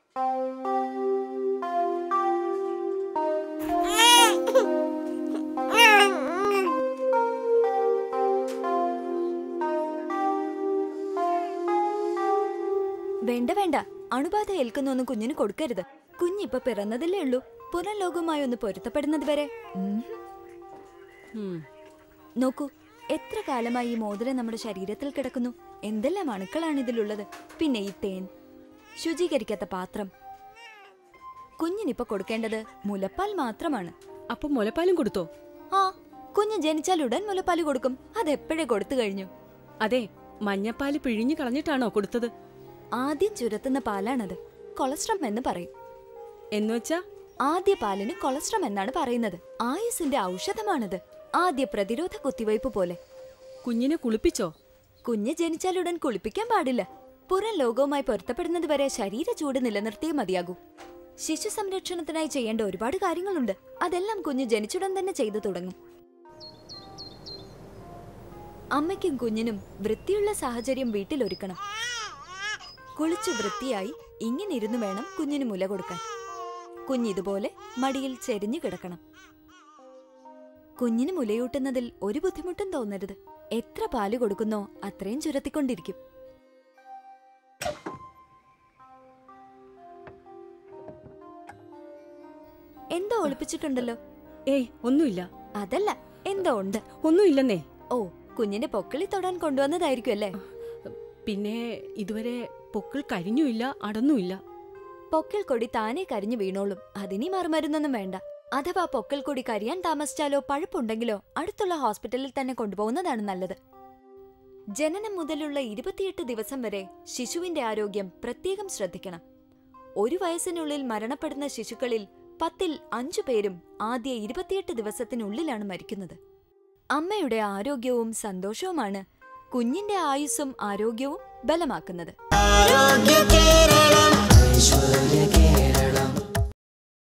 വേണ്ട വേണ്ട, അണുബാധ ഏൽക്കുന്നൊന്നും കുഞ്ഞിന് കൊടുക്കരുത്. കുഞ്ഞിപ്പൊ പിറന്നതല്ലേ ഉള്ളൂ. പുറം ലോകവുമായി ഒന്ന് പൊരുത്തപ്പെടുന്നത് വരെ. നോക്കൂ, എത്ര കാലമായി ഈ മോതിരം നമ്മുടെ ശരീരത്തിൽ കിടക്കുന്നു. എന്തെല്ലാം അണുക്കളാണ് ഇതിലുള്ളത്. പിന്നെ ഈ തേൻ, ശുചീകരിക്കാത്ത പാത്രം. കുഞ്ഞിനിപ്പൊ കൊടുക്കേണ്ടത് മുലപ്പാൽ മാത്രമാണ്. അപ്പൊ മുലപ്പാലും കൊടുത്തോ? ആ, കുഞ്ഞ് ജനിച്ചാൽ ഉടൻ മുലപ്പാല് കൊടുക്കും. അതെപ്പോഴേ കൊടുത്തു കഴിഞ്ഞു. അതെ, മഞ്ഞപ്പാല് പിഴിഞ്ഞു കളഞ്ഞിട്ടാണോ കൊടുത്തത്? ആദ്യം ചുരത്തുന്ന പാലാണത്. കൊളസ്ട്രം എന്ന് പറയും. എന്നുവെച്ചാ ആദ്യ പാലിന് കൊളസ്ട്രം എന്നാണ് പറയുന്നത്. ആയുസിന്റെ ഔഷധമാണത്. ആദ്യ പ്രതിരോധ കുത്തിവയ്പ് പോലെ. കുഞ്ഞിനെ കുളിപ്പിച്ചോ? കുഞ്ഞ് ജനിച്ചാലുടൻ കുളിപ്പിക്കാൻ പാടില്ല. പുറം ലോകവുമായി പൊരുത്തപ്പെടുന്നത് വരെ ശരീര ചൂട് നിലനിർത്തിയേ മതിയാകൂ. ശിശു സംരക്ഷണത്തിനായി ചെയ്യേണ്ട ഒരുപാട് കാര്യങ്ങളുണ്ട്. അതെല്ലാം കുഞ്ഞ് ജനിച്ചുടൻ തന്നെ ചെയ്തു തുടങ്ങും. അമ്മയ്ക്കും കുഞ്ഞിനും വൃത്തിയുള്ള സാഹചര്യം വീട്ടിലൊരുക്കണം. കുളിച്ചു വൃത്തിയായി ഇങ്ങനെ ഇരുന്നു വേണം കുഞ്ഞിന് മുല കൊടുക്കാൻ. കുഞ്ഞിതുപോലെ മടിയിൽ ചെരിഞ്ഞു കിടക്കണം. കുഞ്ഞിന് മുലയൂട്ടുന്നതിൽ ഒരു ബുദ്ധിമുട്ടും തോന്നരുത്. എത്ര പാല് കൊടുക്കുന്നോ അത്രയും ചുരത്തിക്കൊണ്ടിരിക്കും. എന്തോ ഒളിപ്പിച്ചിട്ടുണ്ടല്ലോ. ഏയ്, ഒന്നുമില്ല. അതല്ല, എന്തോ ഉണ്ട്. ഒന്നുമില്ലെന്നേ. ഓ, കുഞ്ഞിന്റെ പൊക്കിളി തൊടാൻ കൊണ്ടുവന്നതായിരിക്കും അല്ലേ? പിന്നെ ഇതുവരെ പൊക്കിൾ കരിഞ്ഞുമില്ല, അടന്നുമില്ല. പൊക്കിൾ കൊടി താനേ കരിഞ്ഞു വീണോളും. അതിനി മറുമരുന്നൊന്നും വേണ്ട. അഥവാ പൊക്കിൾ കൊടി കരിയാൻ താമസിച്ചാലോ പഴുപ്പുണ്ടെങ്കിലോ അടുത്തുള്ള ഹോസ്പിറ്റലിൽ തന്നെ കൊണ്ടുപോകുന്നതാണ് നല്ലത്. ജനനം മുതലുള്ള 28 ദിവസം വരെ ശിശുവിന്റെ ആരോഗ്യം പ്രത്യേകം ശ്രദ്ധിക്കണം. 1 വയസ്സിനുള്ളിൽ മരണപ്പെടുന്ന ശിശുക്കളിൽ 10ൽ 5 പേരും ആദ്യ 28 ദിവസത്തിനുള്ളിലാണ് മരിക്കുന്നത്. അമ്മയുടെ ആരോഗ്യവും സന്തോഷവുമാണ് കുഞ്ഞിന്റെ ആയുസ്സും ആരോഗ്യവും ബലമാക്കുന്നത്.